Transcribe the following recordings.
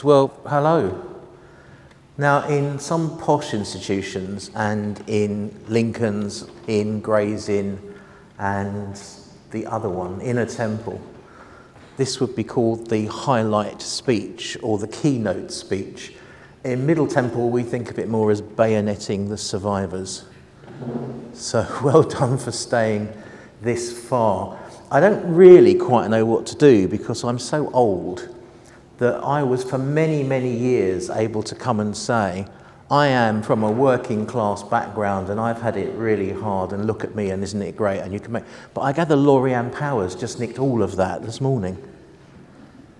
Well, hello. Now, in some posh institutions and in Lincoln's, in Gray's Inn and the other one, Inner Temple, this would be called the highlight speech or the keynote speech. In Middle Temple, we think of it more as bayoneting the survivors. So well done for staying this far. I don't really quite know what to do because I'm so old that I was for many, many years able to come and say, I am from a working class background and I've had it really hard and look at me and isn't it great and you can make... But I gather Laurianne Powers just nicked all of that this morning.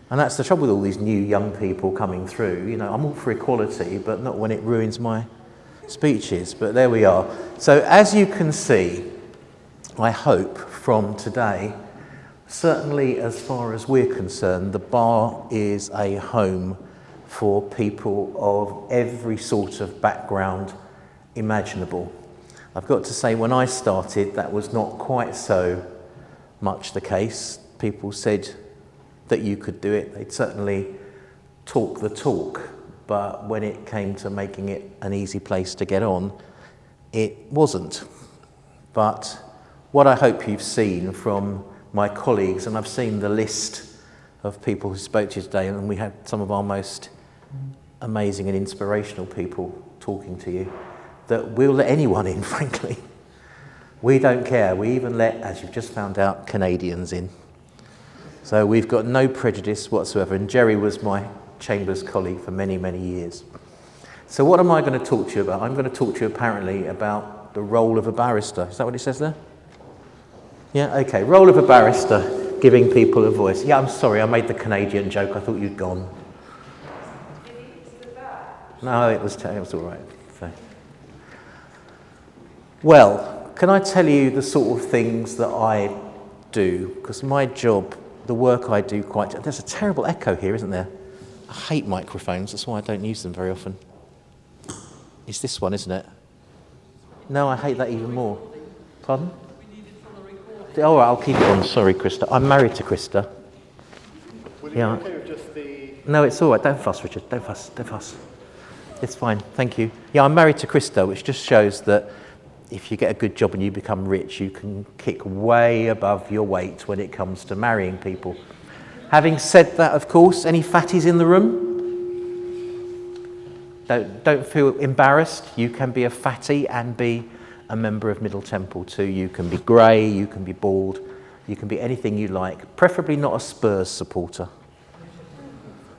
And that's the trouble with all these new young people coming through. You know, I'm all for equality, but not when it ruins my speeches. But there we are. So as you can see, I hope from today, certainly as far as we're concerned, the bar is a home for people of every sort of background imaginable. I've got to say, when I started, that was not quite so much the case. People said that you could do it. They'd certainly talk the talk, but when it came to making it an easy place to get on, it wasn't. But what I hope you've seen from my colleagues, and I've seen the list of people who spoke to you today, and we had some of our most amazing and inspirational people talking to you, that we'll let anyone in, frankly. We don't care. We even let, as you've just found out, Canadians in. So we've got no prejudice whatsoever, and Jerry was my Chambers colleague for many, many years. So what am I going to talk to you about? I'm going to talk to you apparently about the role of a barrister. Is that what it says there? Yeah, okay. Role of a barrister, giving people a voice. Yeah, I'm sorry, I made the Canadian joke. I thought you'd gone. No, it was all right. So. Well, can I tell you the sort of things that I do? Because my job, the work I do there's a terrible echo here, isn't there? I hate microphones, that's why I don't use them very often. It's this one, isn't it? No, I hate that even more. Pardon? Oh, I'll keep it on. Sorry, Krista. I'm married to Krista. Yeah. Okay with just the... No, it's all right. Don't fuss, Richard. Don't fuss. It's fine. Thank you. Yeah, I'm married to Krista, which just shows that if you get a good job and you become rich, you can kick way above your weight when it comes to marrying people. Having said that, of course, any fatties in the room? Don't feel embarrassed. You can be a fatty and be a member of Middle Temple too. You can be grey, you can be bald, you can be anything you like, preferably not a Spurs supporter.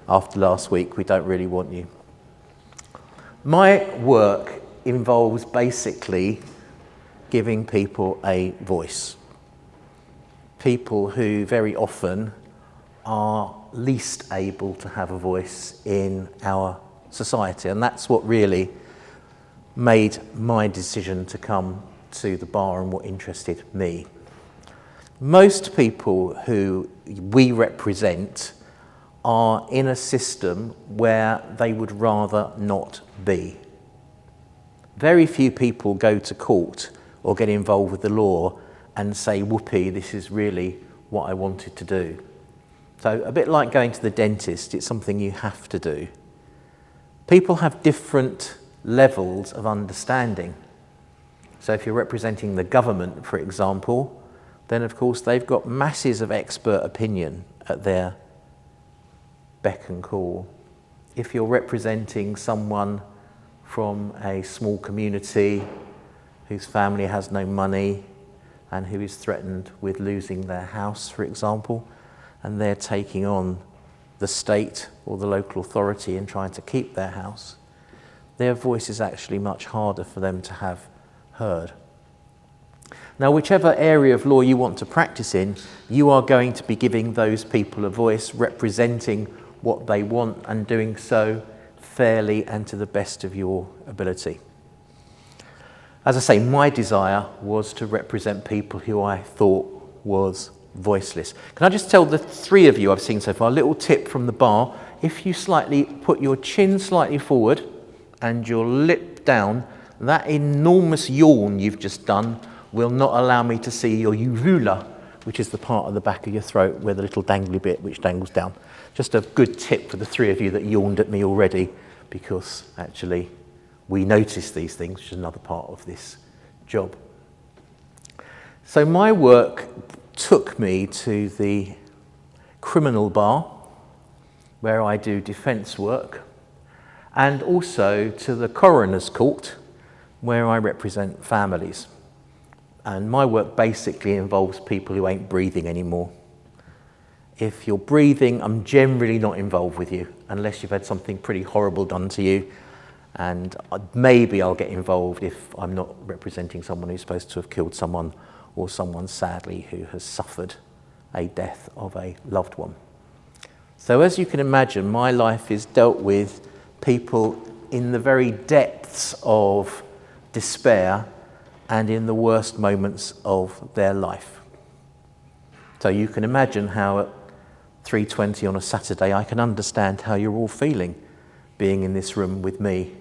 After last week, we don't really want you. My work involves basically giving people a voice. People who very often are least able to have a voice in our society, and that's what really made my decision to come to the bar and what interested me. Most people who we represent are in a system where they would rather not be. Very few people go to court or get involved with the law and say, whoopee, this is really what I wanted to do. So a bit like going to the dentist, it's something you have to do. People have different levels of understanding. So if you're representing the government, for example, then of course they've got masses of expert opinion at their beck and call. If you're representing someone from a small community whose family has no money and who is threatened with losing their house, for example, and they're taking on the state or the local authority and trying to keep their house, their voice is actually much harder for them to have heard. Now, whichever area of law you want to practice in, you are going to be giving those people a voice, representing what they want and doing so fairly and to the best of your ability. As I say, my desire was to represent people who I thought was voiceless. Can I just tell the three of you I've seen so far, a little tip from the bar. If you slightly put your chin slightly forward and your lip down, that enormous yawn you've just done will not allow me to see your uvula, which is the part of the back of your throat where the little dangly bit which dangles down. Just a good tip for the three of you that yawned at me already, because actually we notice these things, which is another part of this job. So my work took me to the criminal bar, where I do defence work, and also to the coroner's court, where I represent families. And my work basically involves people who ain't breathing anymore. If you're breathing, I'm generally not involved with you, unless you've had something pretty horrible done to you, and maybe I'll get involved if I'm not representing someone who's supposed to have killed someone, or someone sadly who has suffered a death of a loved one. So as you can imagine, my life is dealt with people in the very depths of despair and in the worst moments of their life. So you can imagine how at 3:20 on a Saturday, I can understand how you're all feeling, being in this room with me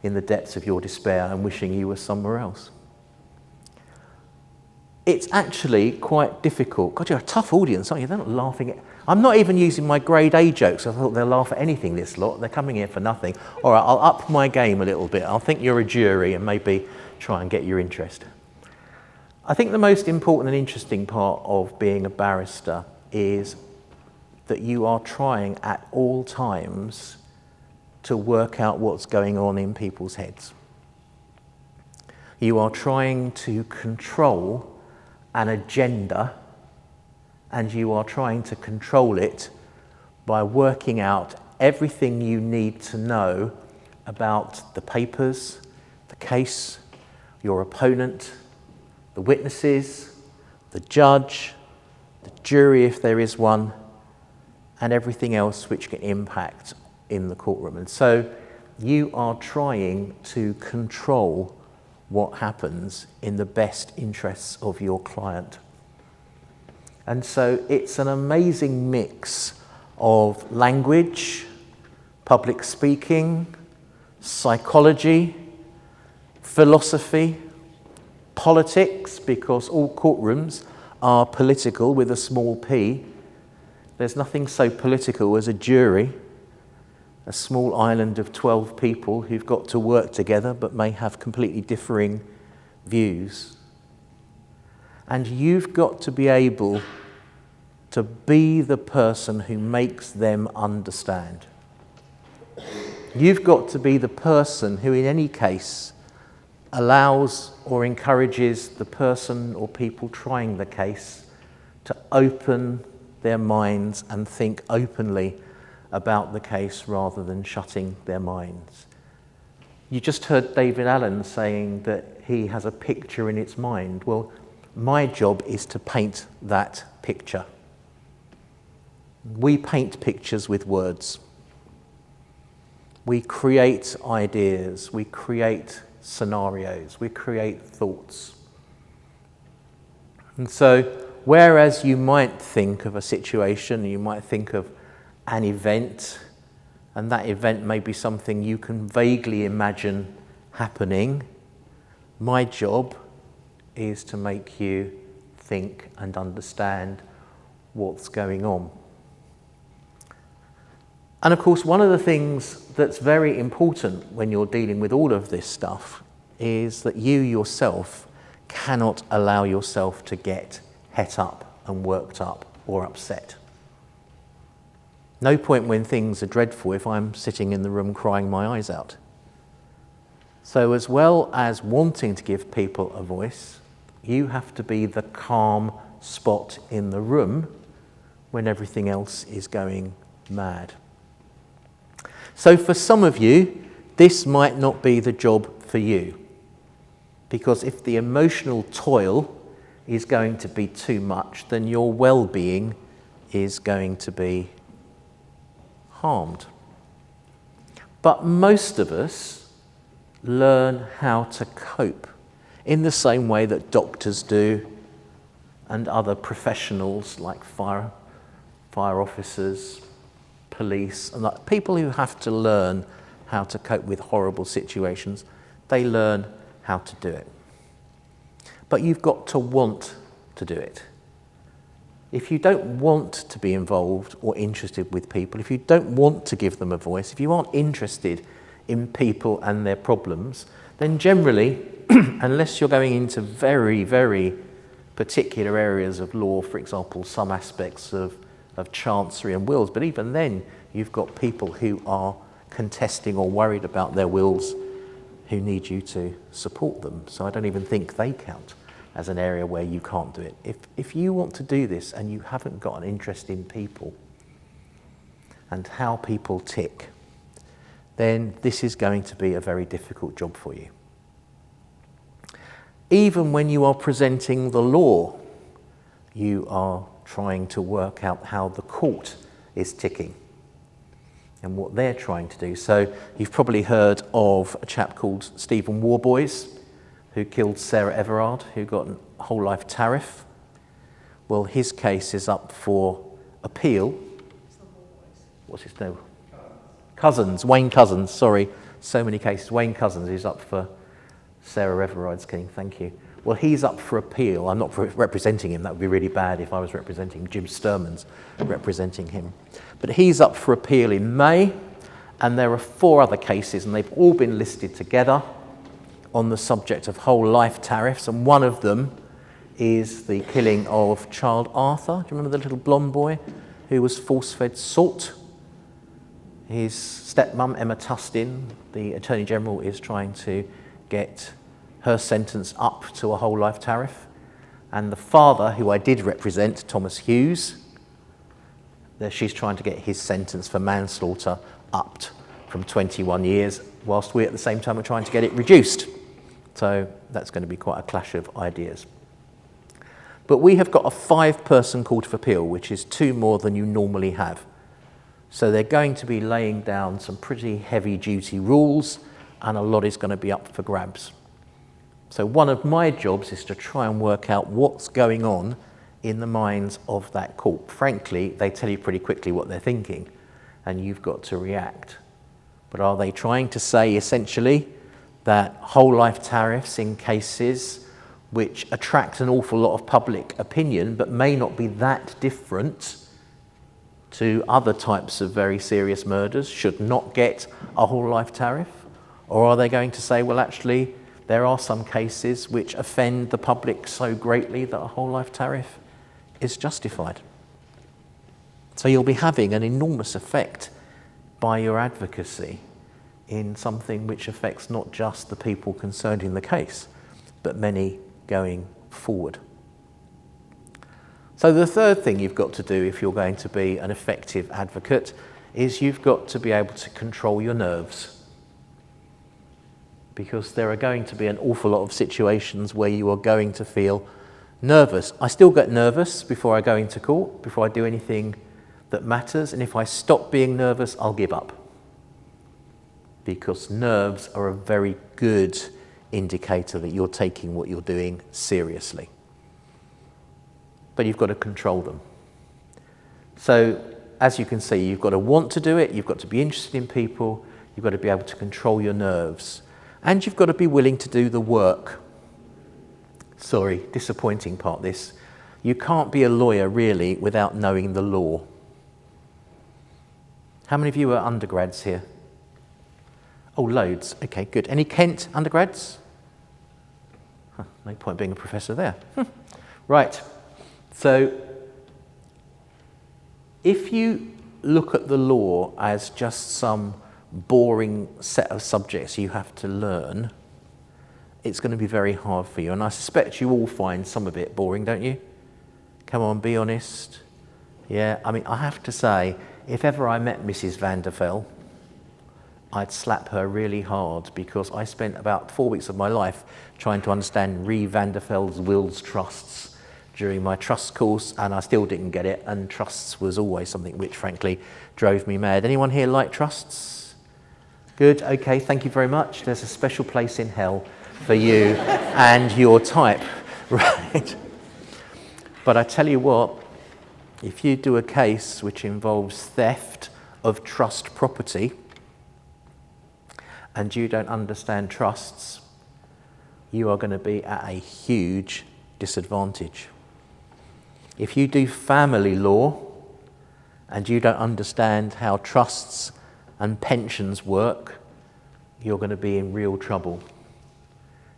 in the depths of your despair and wishing you were somewhere else. It's actually quite difficult. God, you're a tough audience, aren't you? They're not laughing at... I'm not even using my grade A jokes. I thought they'll laugh at anything, this lot. They're coming here for nothing. All right, I'll up my game a little bit. I'll think you're a jury and maybe try and get your interest. I think the most important and interesting part of being a barrister is that you are trying at all times to work out what's going on in people's heads. You are trying to control an agenda, and you are trying to control it by working out everything you need to know about the papers, the case, your opponent, the witnesses, the judge, the jury if there is one, and everything else which can impact in the courtroom. And so you are trying to control what happens in the best interests of your client. And so it's an amazing mix of language, public speaking, psychology, philosophy, politics, because all courtrooms are political with a small p. There's nothing so political as a jury, a small island of 12 people who've got to work together but may have completely differing views. And you've got to be able to be the person who makes them understand. You've got to be the person who, in any case, allows or encourages the person or people trying the case to open their minds and think openly about the case rather than shutting their minds. You just heard David Allen saying that he has a picture in its mind. Well, my job is to paint that picture. We paint pictures with words. We create ideas, we create scenarios, we create thoughts. And so, whereas you might think of a situation, you might think of an event, and that event may be something you can vaguely imagine happening, my job is to make you think and understand what's going on. And of course, one of the things that's very important when you're dealing with all of this stuff is that you yourself cannot allow yourself to get het up and worked up or upset. No point when things are dreadful if I'm sitting in the room crying my eyes out. So as well as wanting to give people a voice, you have to be the calm spot in the room when everything else is going mad. So for some of you, this might not be the job for you, because if the emotional toil is going to be too much, then your well-being is going to be harmed. But most of us learn how to cope in the same way that doctors do and other professionals like fire officers, police, and people who have to learn how to cope with horrible situations. They learn how to do it. But you've got to want to do it. If you don't want to be involved or interested with people, if you don't want to give them a voice, if you aren't interested in people and their problems, then generally, unless you're going into very, very particular areas of law, for example, some aspects of chancery and wills, but even then, you've got people who are contesting or worried about their wills who need you to support them. So I don't even think they count as an area where you can't do it. If you want to do this and you haven't got an interest in people and how people tick, then this is going to be a very difficult job for you. Even when you are presenting the law, you are trying to work out how the court is ticking and what they're trying to do. So you've probably heard of a chap called Stephen Warboys, who killed Sarah Everard, who got a whole life tariff. Well, his case is up for appeal. What's his name? Wayne Couzens, sorry. So many cases. Wayne Couzens is up for Sarah Everard's killing, thank you. Well, he's up for appeal. I'm not representing him. That would be really bad if I was representing Jim Sturman's representing him. But he's up for appeal in May, and there are 4 other cases, and they've all been listed together on the subject of whole life tariffs, and one of them is the killing of Child Arthur. Do you remember the little blonde boy who was force-fed salt? His stepmum, Emma Tustin, the Attorney General, is trying to get her sentence up to a whole life tariff. And the father, who I did represent, Thomas Hughes, she's trying to get his sentence for manslaughter upped from 21 years, whilst we at the same time are trying to get it reduced. So that's going to be quite a clash of ideas. But we have got a 5-person Court of Appeal, which is 2 more than you normally have. So they're going to be laying down some pretty heavy-duty rules, and a lot is going to be up for grabs. So one of my jobs is to try and work out what's going on in the minds of that court. Frankly, they tell you pretty quickly what they're thinking, and you've got to react. But are they trying to say, essentially, that whole life tariffs in cases which attract an awful lot of public opinion but may not be that different to other types of very serious murders should not get a whole life tariff? Or are they going to say, well, actually, there are some cases which offend the public so greatly that a whole life tariff is justified? So you'll be having an enormous effect by your advocacy in something which affects not just the people concerned in the case, but many going forward. So the third thing you've got to do if you're going to be an effective advocate is you've got to be able to control your nerves. Because there are going to be an awful lot of situations where you are going to feel nervous. I still get nervous before I go into court, before I do anything that matters, and if I stop being nervous, I'll give up. Because nerves are a very good indicator that you're taking what you're doing seriously. But you've got to control them. So, as you can see, you've got to want to do it, you've got to be interested in people, you've got to be able to control your nerves, and you've got to be willing to do the work. Sorry, disappointing part this. You can't be a lawyer, really, without knowing the law. How many of you are undergrads here? Oh, loads. Okay, good. Any Kent undergrads? No point being a professor there. Right. So, if you look at the law as just some boring set of subjects you have to learn, it's going to be very hard for you. And I suspect you all find some of it boring, don't you? Come on, be honest. Yeah, I mean, I have to say, if ever I met Mrs. Van der Velde, I'd slap her really hard, because I spent about 4 weeks of my life trying to understand Re Van der Velde's wills trusts during my trust course, and I still didn't get it, and trusts was always something which frankly drove me mad. Anyone here like trusts? Good, okay, thank you very much. There's a special place in hell for you and your type, right? But I tell you what, if you do a case which involves theft of trust property, and you don't understand trusts, you are going to be at a huge disadvantage. If you do family law and you don't understand how trusts and pensions work, you're going to be in real trouble.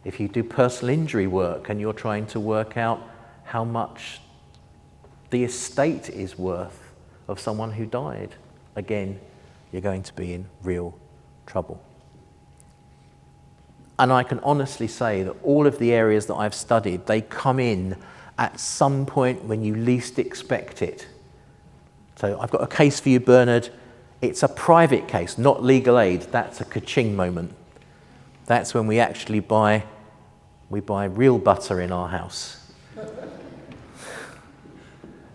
If you do personal injury work and you're trying to work out how much the estate is worth of someone who died, again, you're going to be in real trouble. And I can honestly say that all of the areas that I've studied, they come in at some point when you least expect it. So I've got a case for you, Bernard. It's a private case, not legal aid. That's a ka-ching moment. That's when we actually buy real butter in our house.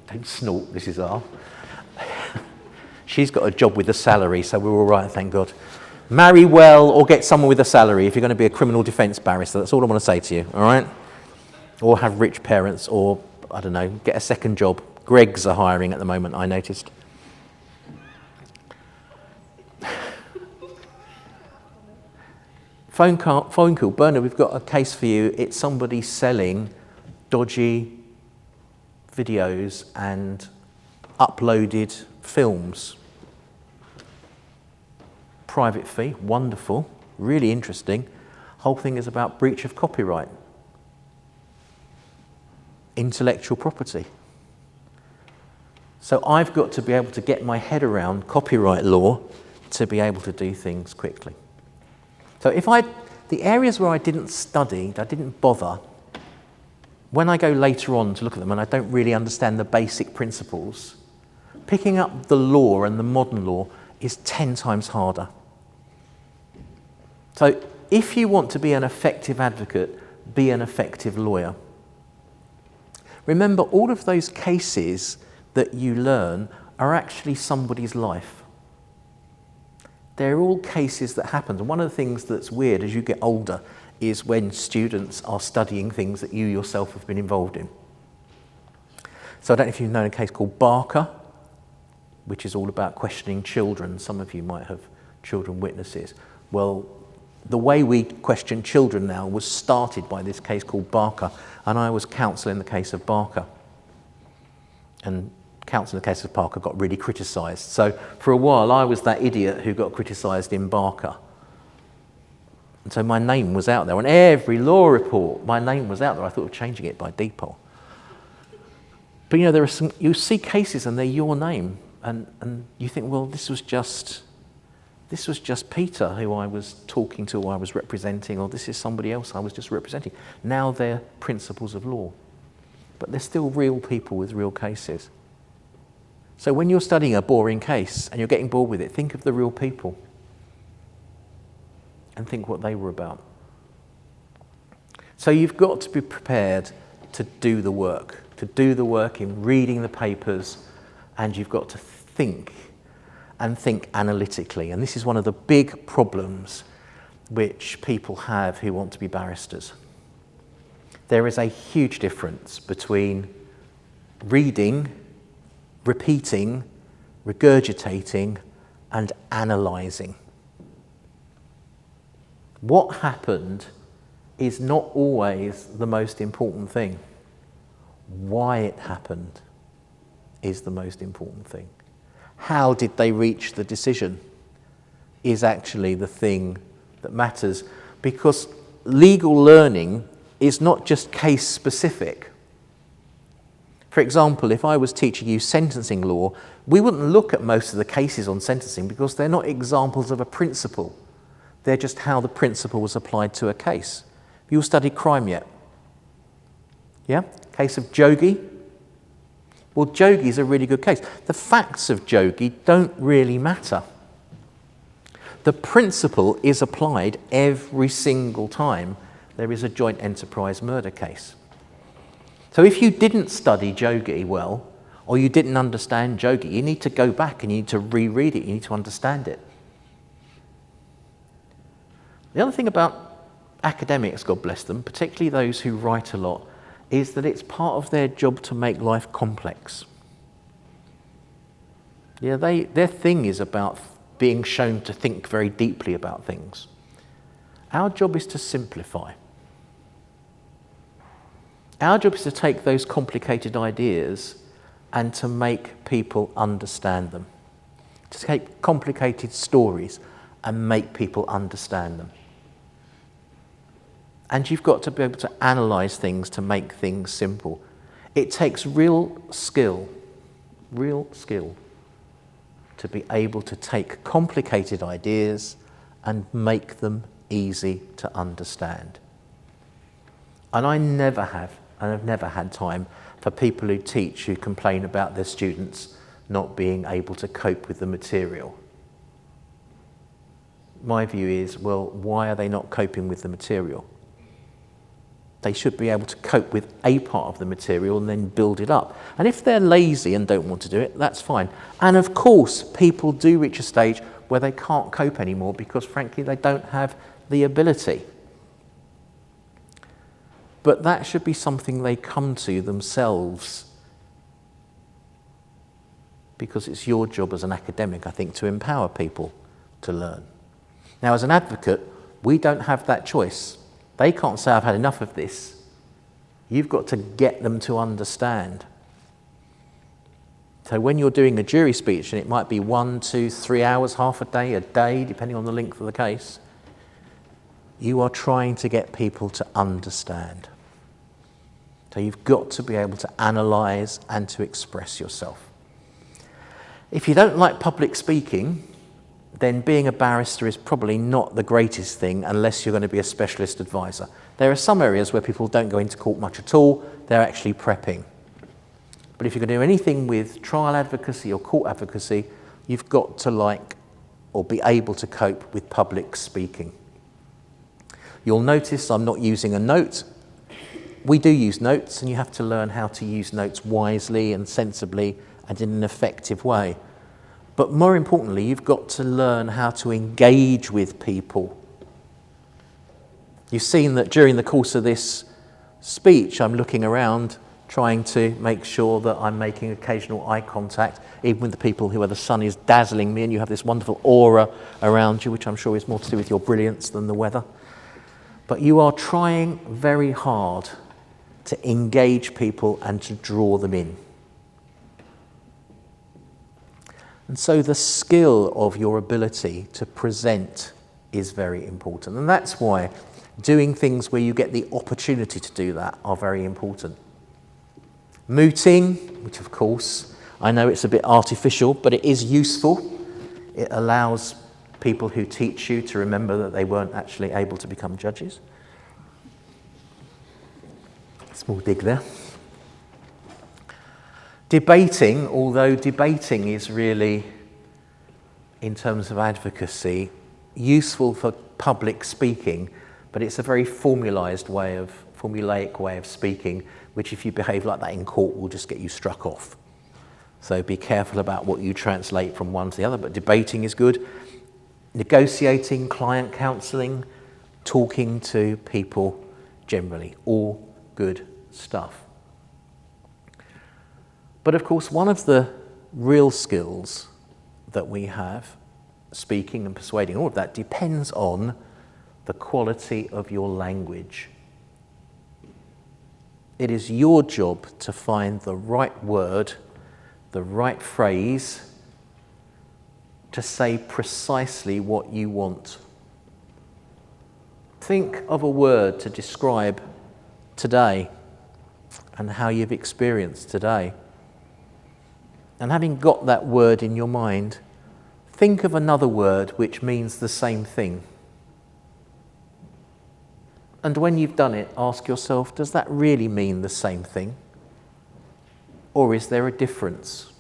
Don't snort, Mrs. R. She's got a job with a salary, so we're all right, thank God. Marry well or get someone with a salary if you're going to be a criminal defence barrister. That's all I want to say to you, all right? Or have rich parents, or, I don't know, get a second job. Greggs are hiring at the moment, I noticed. Phone call. Bernard, we've got a case for you. It's somebody selling dodgy videos and uploaded films. Private fee, wonderful, really interesting. Whole thing is about breach of copyright, intellectual property. So I've got to be able to get my head around copyright law to be able to do things quickly. So the areas where I didn't study, I didn't bother, when I go later on to look at them and I don't really understand the basic principles, picking up the law and the modern law is 10 times harder. So if you want to be an effective advocate, be an effective lawyer. Remember, all of those cases that you learn are actually somebody's life. They're all cases that happen. And one of the things that's weird as you get older is when students are studying things that you yourself have been involved in. So I don't know if you've known a case called Barker, which is all about questioning children. Some of you might have children witnesses. Well, the way we question children now was started by this case called Barker, and I was counsel in the case of Barker. And counsel in the case of Barker got really criticised. So for a while I was that idiot who got criticised in Barker. And so my name was out there. On every law report, my name was out there. I thought of changing it by default. But you know, there are some, you see cases and they're your name, and you think, well, this was just Peter who I was talking to or I was representing, or this is somebody else I was just representing. Now they're principles of law. But they're still real people with real cases. So when you're studying a boring case and you're getting bored with it, think of the real people and think what they were about. So you've got to be prepared to do the work in reading the papers, and you've got to think and think analytically. And this is one of the big problems which people have who want to be barristers. There is a huge difference between reading, repeating, regurgitating, and analysing. What happened is not always the most important thing. Why it happened is the most important thing. How did they reach the decision is actually the thing that matters, because legal learning is not just case specific. For example, if I was teaching you sentencing law, we wouldn't look at most of the cases on sentencing because they're not examples of a principle. They're just how the principle was applied to a case. Have you all studied crime yet? Yeah? Case of Jogi? Well, Jogi is a really good case. The facts of Jogi don't really matter. The principle is applied every single time there is a joint enterprise murder case. So if you didn't study Jogi well, or you didn't understand Jogi, you need to go back and you need to reread it, you need to understand it. The other thing about academics, God bless them, particularly those who write a lot, is that it's part of their job to make life complex. Yeah, their thing is about being shown to think very deeply about things. Our job is to simplify. Our job is to take those complicated ideas and to make people understand them. To take complicated stories and make people understand them. And you've got to be able to analyse things to make things simple. It takes real skill to be able to take complicated ideas and make them easy to understand. And I never have, and I've never had time for people who teach who complain about their students not being able to cope with the material. My view is, well, why are they not coping with the material? They should be able to cope with a part of the material and then build it up. And if they're lazy and don't want to do it, that's fine. And of course, people do reach a stage where they can't cope anymore because, frankly, they don't have the ability. But that should be something they come to themselves, because it's your job as an academic, I think, to empower people to learn. Now, as an advocate, we don't have that choice. They can't say, I've had enough of this. You've got to get them to understand. So when you're doing a jury speech, and it might be 1, 2, 3 hours, half a day, depending on the length of the case, you are trying to get people to understand. So you've got to be able to analyse and to express yourself. If you don't like public speaking, then being a barrister is probably not the greatest thing unless you're going to be a specialist advisor. There are some areas where people don't go into court much at all, they're actually prepping. But if you're going to do anything with trial advocacy or court advocacy, you've got to like or be able to cope with public speaking. You'll notice I'm not using a note. We do use notes, and you have to learn how to use notes wisely and sensibly and in an effective way. But more importantly, you've got to learn how to engage with people. You've seen that during the course of this speech, I'm looking around, trying to make sure that I'm making occasional eye contact, even with the people who the sun is dazzling me, and you have this wonderful aura around you, which I'm sure is more to do with your brilliance than the weather. But you are trying very hard to engage people and to draw them in. And so the skill of your ability to present is very important. And that's why doing things where you get the opportunity to do that are very important. Mooting, which of course, I know it's a bit artificial, but it is useful. It allows people who teach you to remember that they weren't actually able to become judges. Small dig there. Debating, although debating is really, in terms of advocacy, useful for public speaking, but it's a very formulaic way of speaking, which if you behave like that in court will just get you struck off. So be careful about what you translate from one to the other, but debating is good. Negotiating, client counselling, talking to people generally, all good stuff. But of course, one of the real skills that we have, speaking and persuading, all of that depends on the quality of your language. It is your job to find the right word, the right phrase, to say precisely what you want. Think of a word to describe today and how you've experienced today. And having got that word in your mind, think of another word which means the same thing. And when you've done it, ask yourself, does that really mean the same thing? Or is there a difference?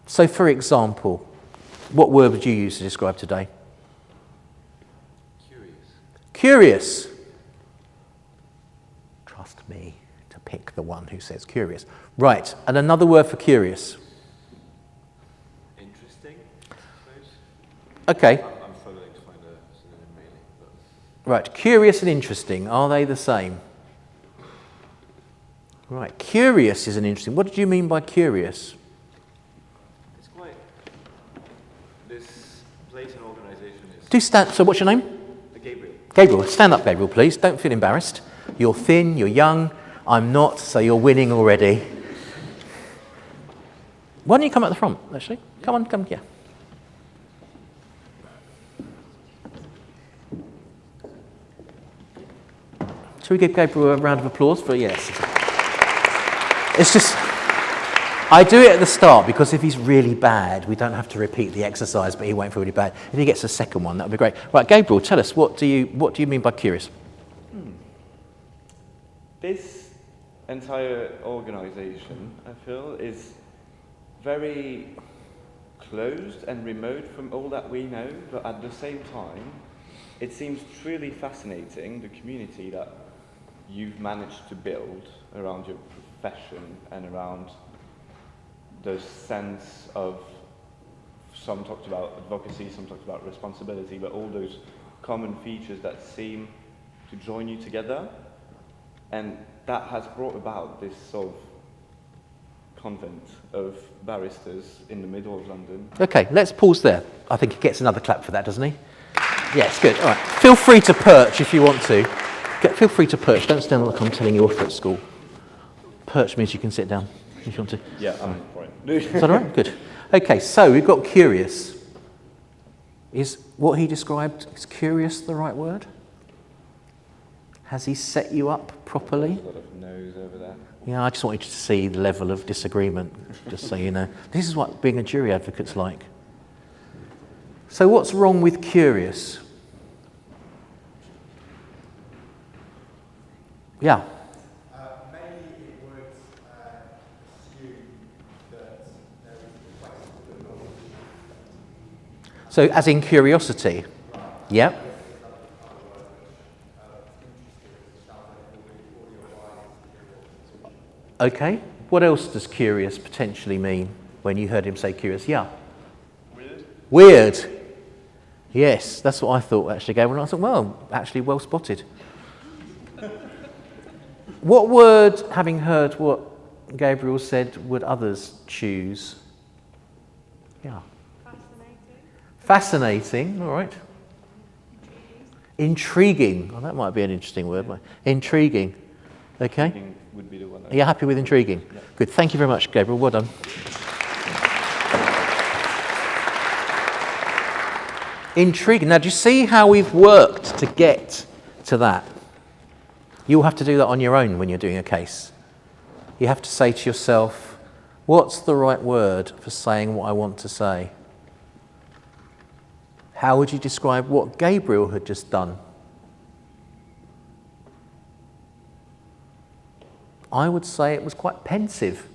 So, for example, what word would you use to describe today? Curious. Curious. Trust me to pick the one who says curious. Right, and another word for curious. Interesting, I suppose. Okay. I'm struggling to find a synonym really. But... Right, curious and interesting, are they the same? Right, curious is an interesting. What did you mean by curious? It's quite... This place and organisation is... Do stand. So what's your name? Gabriel. Gabriel, stand up, Gabriel, please. Don't feel embarrassed. You're thin, you're young, I'm not, so you're winning already. Why don't you come at the front, actually? Come on, come, yeah. Shall we give Gabriel a round of applause for yes? It's just, I do it at the start because if he's really bad, we don't have to repeat the exercise, but he won't feel really bad. If he gets a second one, that would be great. Right, Gabriel, tell us, what do you mean by curious? This entire organisation, I feel, is very closed and remote from all that we know, but at the same time, it seems truly fascinating, the community that you've managed to build around your profession and around the sense of, some talked about advocacy, some talked about responsibility, but all those common features that seem to join you together. And that has brought about this sort of convent of barristers in the middle of London. Okay, let's pause there. I think he gets another clap for that, doesn't he? Yes, good. All right. Feel free to perch if you want to. Feel free to perch. Don't stand like I'm telling you off at school. Perch means you can sit down if you want to. Yeah, I'm fine. Is that all right? Good. Okay, so we've got curious. Is what he described, is curious the right word? Has he set you up properly? Sort of nose over there. Yeah, I just wanted you to see the level of disagreement, just so you know. This is what being a jury advocate's like. So what's wrong with curious? Yeah. Maybe it would assume that there is a place for the knowledge. So as in curiosity? Yeah. Okay. What else does curious potentially mean when you heard him say curious? Yeah. Weird. Weird. Yes, that's what I thought actually, Gabriel. I thought, well, actually well spotted. What word, having heard what Gabriel said, would others choose? Yeah. Fascinating, all right. Intriguing. Oh, that might be an interesting word. Intriguing. Okay. Intriguing would be the one. Are you happy with intriguing? Yeah. Good. Thank you very much, Gabriel. Well done. Intriguing. Now, do you see how we've worked to get to that? You'll have to do that on your own when you're doing a case. You have to say to yourself, what's the right word for saying what I want to say? How would you describe what Gabriel had just done? I would say it was quite pensive,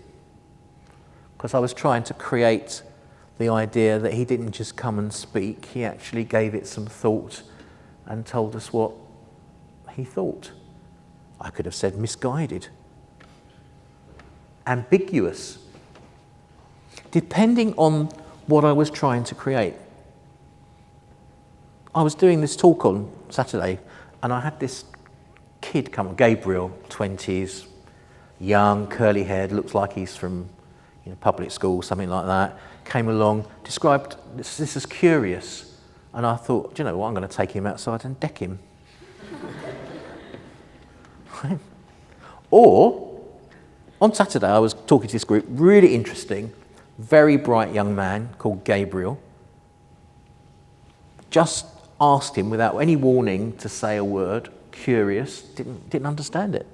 because I was trying to create the idea that he didn't just come and speak, he actually gave it some thought and told us what he thought. I could have said misguided, ambiguous, depending on what I was trying to create. I was doing this talk on Saturday and I had this kid come, Gabriel, 20s, young, curly haired, looks like he's from public school, something like that, came along, described this as curious, and I thought, do you know what, I'm going to take him outside and deck him. Or, on Saturday I was talking to this group, really interesting, very bright young man called Gabriel, just asked him without any warning to say a word, curious, didn't understand it.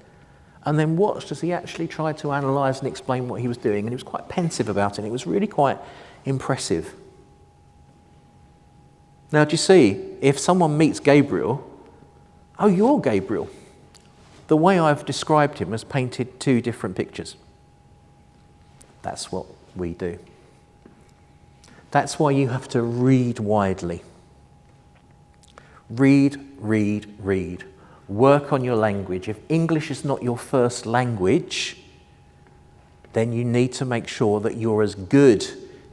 And then watched as he actually tried to analyse and explain what he was doing, and he was quite pensive about it. It was really quite impressive. Now, do you see, if someone meets Gabriel, oh, you're Gabriel. The way I've described him has painted two different pictures. That's what we do. That's why you have to read widely. Read, read, read. Work on your language. If English is not your first language, then you need to make sure that you're as good,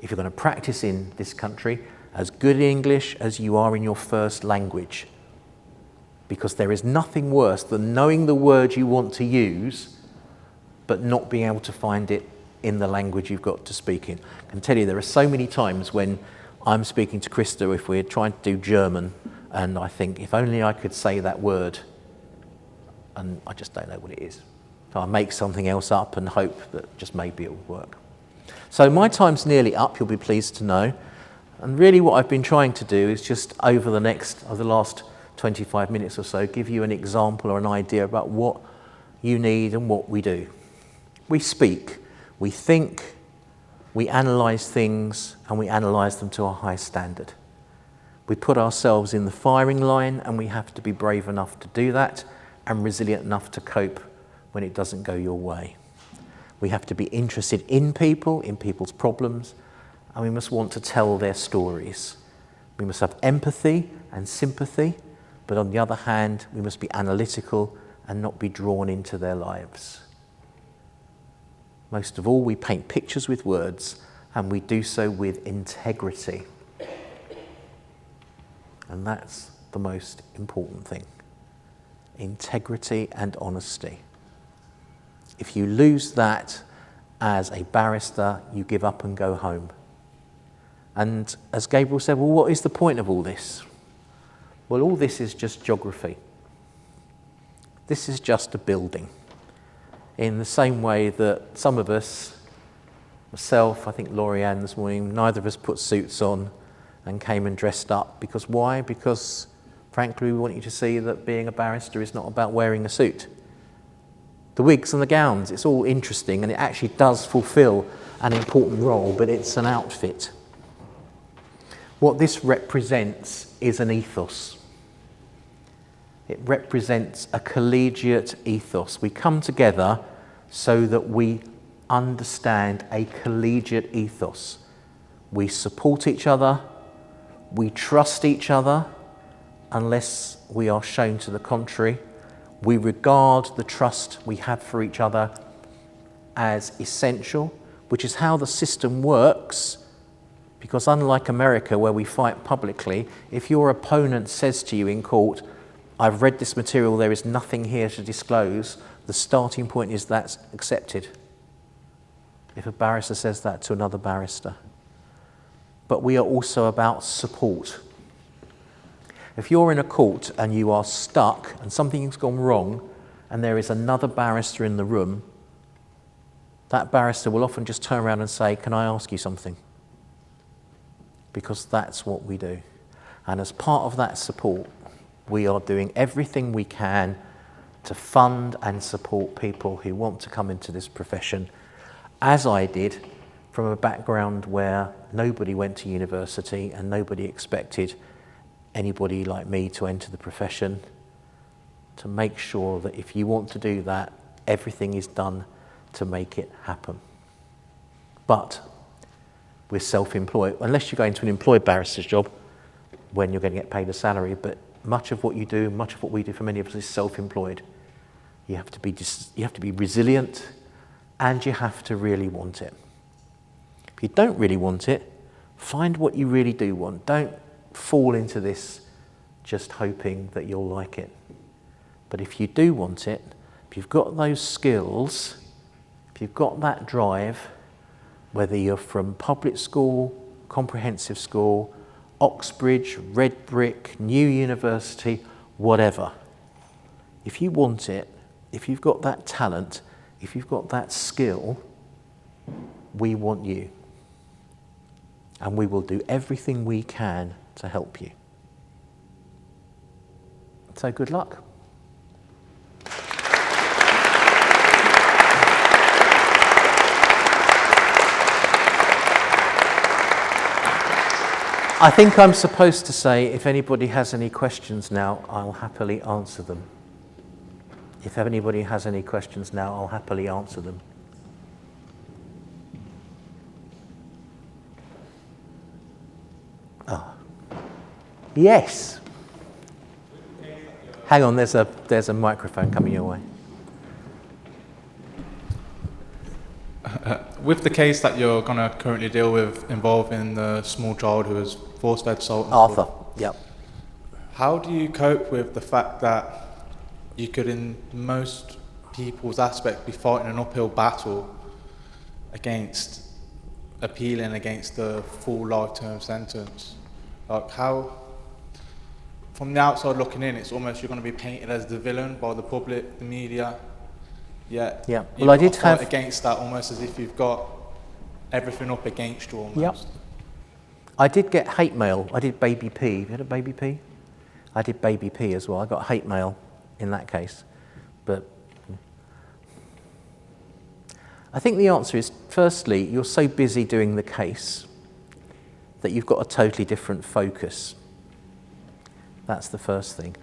if you're going to practice in this country, as good in English as you are in your first language. Because there is nothing worse than knowing the word you want to use, but not being able to find it in the language you've got to speak in. I can tell you there are so many times when I'm speaking to Krista, if we're trying to do German, and I think, if only I could say that word, and I just don't know what it is. So I make something else up and hope that just maybe it will work. So my time's nearly up, you'll be pleased to know. And really what I've been trying to do is just over the last 25 minutes or so, give you an example or an idea about what you need and what we do. We speak, we think, we analyse things, and we analyse them to a high standard. We put ourselves in the firing line, and we have to be brave enough to do that and resilient enough to cope when it doesn't go your way. We have to be interested in people's problems, and we must want to tell their stories. We must have empathy and sympathy, but on the other hand, we must be analytical and not be drawn into their lives. Most of all, we paint pictures with words, and we do so with integrity. And that's the most important thing. Integrity and honesty. If you lose that as a barrister, you give up and go home. And as Gabriel said, well, what is the point of all this? Well, all this is just geography. This is just a building. In the same way that some of us, myself, I think Laurie-Anne this morning, neither of us put suits on and came and dressed up. Because why? Because, frankly, we want you to see that being a barrister is not about wearing a suit. The wigs and the gowns, it's all interesting, and it actually does fulfil an important role, but it's an outfit. What this represents is an ethos. It represents a collegiate ethos. We come together so that we understand a collegiate ethos. We support each other, we trust each other, unless we are shown to the contrary. We regard the trust we have for each other as essential, which is how the system works. Because unlike America, where we fight publicly, if your opponent says to you in court, I've read this material, there is nothing here to disclose, the starting point is that's accepted. If a barrister says that to another barrister. But we are also about support. If you're in a court and you are stuck and something's gone wrong and there is another barrister in the room, that barrister will often just turn around and say, can I ask you something? Because that's what we do. And as part of that support, we are doing everything we can to fund and support people who want to come into this profession, as I did from a background where nobody went to university and nobody expected anybody like me to enter the profession, to make sure that if you want to do that, everything is done to make it happen. But we're self-employed, unless you go into an employed barrister's job when you're going to get paid a salary, but much of what you do, much of what we do for many of us is self-employed. You have to be resilient, and you have to really want it. If you don't really want it, find what you really do want. Don't fall into this just hoping that you'll like it. But if you do want it, if you've got those skills, if you've got that drive, whether you're from public school, comprehensive school, Oxbridge, Red Brick, New University, whatever. If you want it, if you've got that talent, if you've got that skill, we want you. And we will do everything we can to help you. So good luck. I think I'm supposed to say, if anybody has any questions now, I'll happily answer them. If anybody has any questions now, I'll happily answer them. Oh. Yes. Hang on, there's a microphone coming your way. With the case that you're going to currently deal with involving the small child who was force-fed salt and Arthur, food, yep. how do you cope with the fact that you could, in most people's aspect, be fighting an uphill battle against appealing against the full life-term sentence? Like, how, from the outside looking in, it's almost you're going to be painted as the villain by the public, the media. Yeah. Yeah. You've Well, I got to did fight have. against that almost as if you've got everything up against you almost. Yep. I did get hate mail. I did Baby P. Have you had a Baby P? I did Baby P as well. I got hate mail in that case. But I think the answer is, firstly, you're so busy doing the case that you've got a totally different focus. That's the first thing.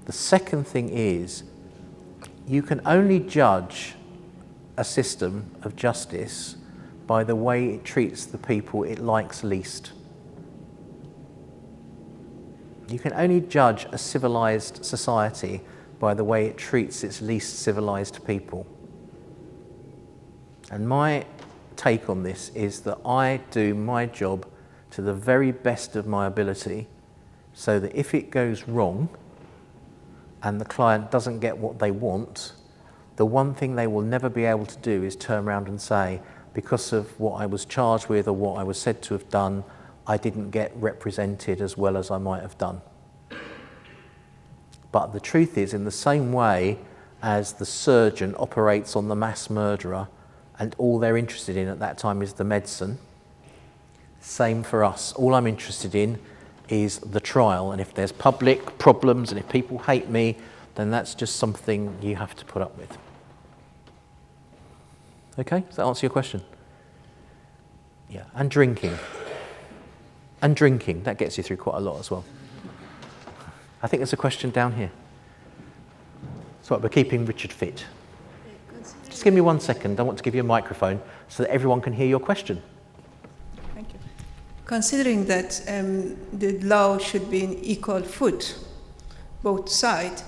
The second thing is, you can only judge a system of justice by the way it treats the people it likes least. You can only judge a civilized society by the way it treats its least civilized people. And my take on this is that I do my job to the very best of my ability, so that if it goes wrong and the client doesn't get what they want, the one thing they will never be able to do is turn around and say, because of what I was charged with or what I was said to have done, I didn't get represented as well as I might have done. But the truth is, in the same way as the surgeon operates on the mass murderer and all they're interested in at that time is the medicine, same for us. All I'm interested in is the trial, and if there's public problems and if people hate me, then that's just something you have to put up with. Okay, does that answer your question? Yeah, and drinking. And drinking, that gets you through quite a lot as well. I think there's a question down here. So we're keeping Richard fit. Just give me 1 second. I want to give you a microphone so that everyone can hear your question. Thank you. Considering that the law should be in equal foot, both sides,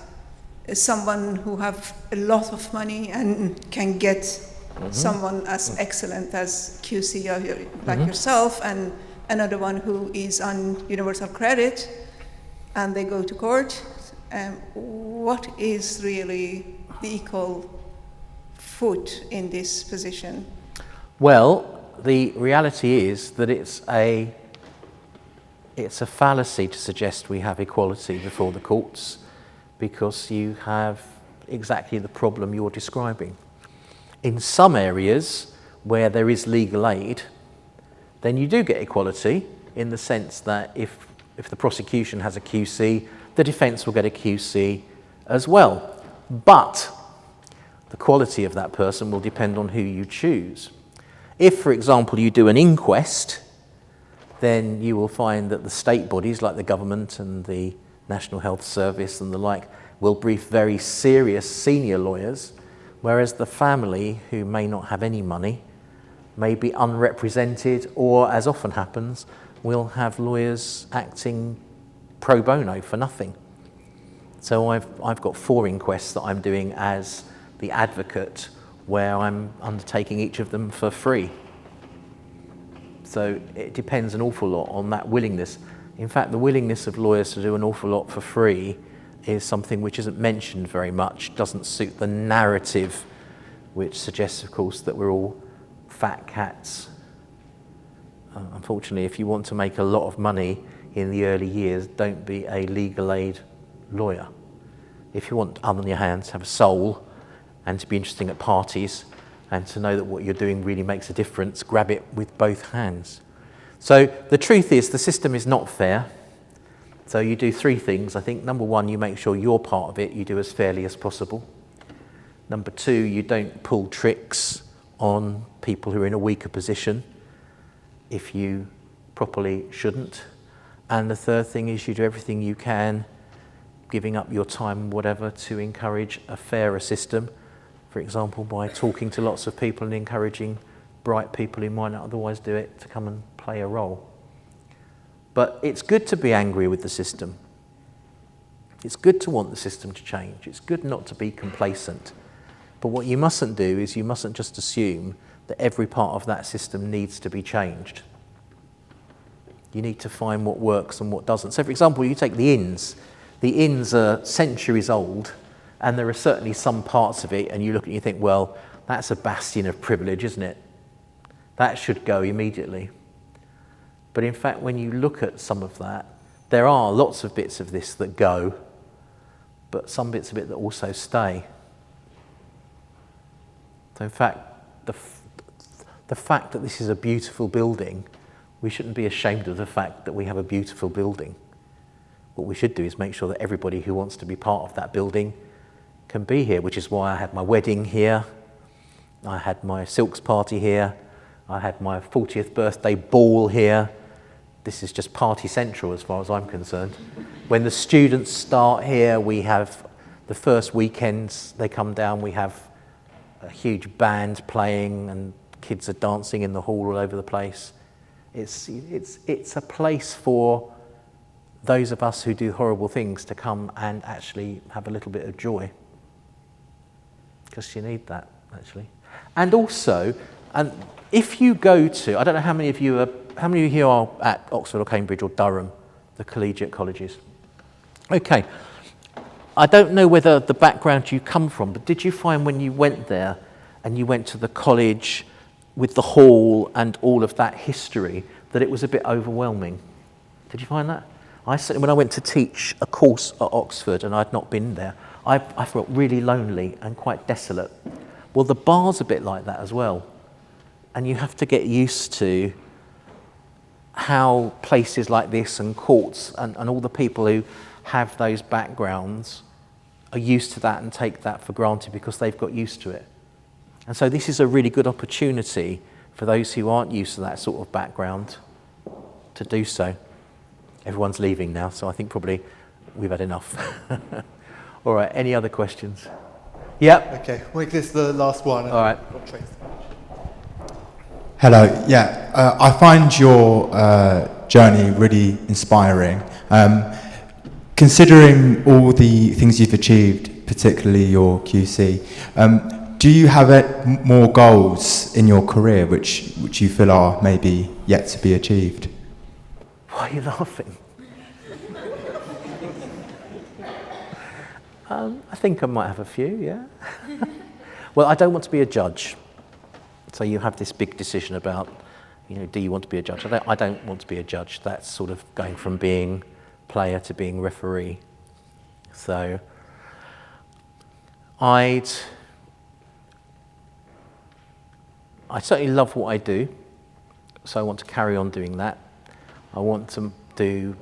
someone who have a lot of money and can get someone as excellent as QC like yourself, and another one who is on universal credit, and they go to court, what is really the equal foot in this position? Well, the reality is that it's a fallacy to suggest we have equality before the courts, because you have exactly the problem you're describing. In some areas where there is legal aid, then you do get equality in the sense that if the prosecution has a QC, the defence will get a QC as well. But the quality of that person will depend on who you choose. If, for example, you do an inquest, then you will find that the state bodies like the government and the National Health Service and the like will brief very serious senior lawyers, whereas the family, who may not have any money, may be unrepresented, or, as often happens, will have lawyers acting pro bono for nothing. So I've got 4 inquests that I'm doing as the advocate, where I'm undertaking each of them for free. So it depends an awful lot on that willingness. In fact, the willingness of lawyers to do an awful lot for free is something which isn't mentioned very much, doesn't suit the narrative, which suggests, of course, that we're all fat cats. Unfortunately, if you want to make a lot of money in the early years, don't be a legal aid lawyer. If you want, on your hands, have a soul and to be interesting at parties and to know that what you're doing really makes a difference, grab it with both hands. So the truth is, the system is not fair. So you do 3 things. I think number 1, you make sure your part of it you do as fairly as possible. Number 2, you don't pull tricks on people who are in a weaker position if you properly shouldn't. And the third thing is you do everything you can, giving up your time, whatever, to encourage a fairer system. For example, by talking to lots of people and encouraging bright people who might not otherwise do it to come and play a role. But it's good to be angry with the system. It's good to want the system to change. It's good not to be complacent. But what you mustn't do is you mustn't just assume that every part of that system needs to be changed. You need to find what works and what doesn't. So, for example, you take the inns. The inns are centuries old, and there are certainly some parts of it, and you look and you think, well, that's a bastion of privilege, isn't it? That should go immediately. But in fact, when you look at some of that, there are lots of bits of this that go, but some bits of it that also stay. So in fact, the fact that this is a beautiful building, we shouldn't be ashamed of the fact that we have a beautiful building. What we should do is make sure that everybody who wants to be part of that building can be here, which is why I had my wedding here, I had my silks party here, I had my 40th birthday ball here. This is just party central as far as I'm concerned. When the students start here, we have the first weekends they come down, we have a huge band playing and kids are dancing in the hall all over the place. It's a place for those of us who do horrible things to come and actually have a little bit of joy. Because you need that, actually. And also, and if you go to, I don't know how many of you here are at Oxford or Cambridge or Durham, the collegiate colleges. Okay, I don't know whether the background you come from, but did you find when you went there and you went to the college with the hall and all of that history, that it was a bit overwhelming? Did you find that? I certainly, when I went to teach a course at Oxford and I'd not been there, I felt really lonely and quite desolate. Well, the bar's a bit like that as well. And you have to get used to how places like this and courts and all the people who have those backgrounds are used to that and take that for granted because they've got used to it. And so this is a really good opportunity for those who aren't used to that sort of background to do so. Everyone's leaving now, so I think probably we've had enough. All right, any other questions? Yep. Okay, we'll make this the last one. All right. Hello, yeah, I find your journey really inspiring. Considering all the things you've achieved, particularly your QC, do you have more goals in your career which you feel are maybe yet to be achieved? Why are you laughing? I think I might have a few, yeah. Well, I don't want to be a judge. So you have this big decision about, do you want to be a judge? I don't want to be a judge. That's sort of going from being player to being referee. So I certainly love what I do, so I want to carry on doing that. I want to do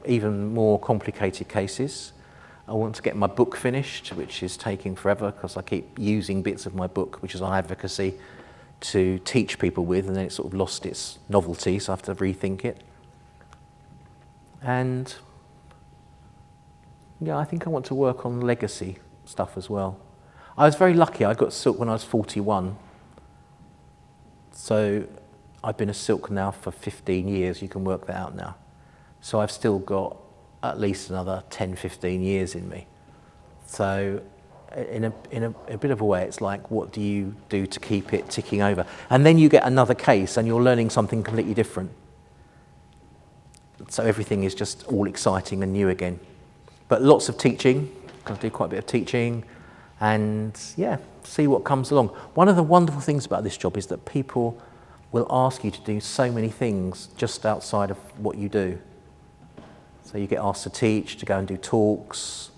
even more complicated cases. I want to get my book finished, which is taking forever because I keep using bits of my book, which is on advocacy, to teach people with, and then it sort of lost its novelty, so I have to rethink it. And yeah, I think I want to work on legacy stuff as well. I was very lucky. I got silk when I was 41. So I've been a silk now for 15 years. You can work that out now. So I've still got at least another 10, 15 years in me. So in a bit of a way, it's like, what do you do to keep it ticking over? And then you get another case and you're learning something completely different. So everything is just all exciting and new again. But lots of teaching, I do quite a bit of teaching, and yeah, see what comes along. One of the wonderful things about this job is that people will ask you to do so many things just outside of what you do. So you get asked to teach, to go and do talks,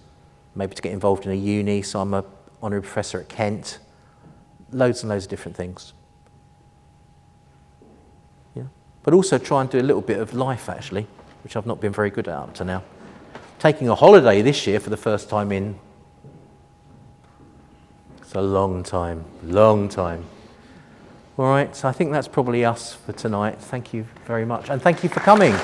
maybe to get involved in a uni, so I'm an honorary professor at Kent. Loads and loads of different things. Yeah. But also try and do a little bit of life, actually, which I've not been very good at up to now. Taking a holiday this year for the first time it's a long time. All right, so I think that's probably us for tonight. Thank you very much, and thank you for coming.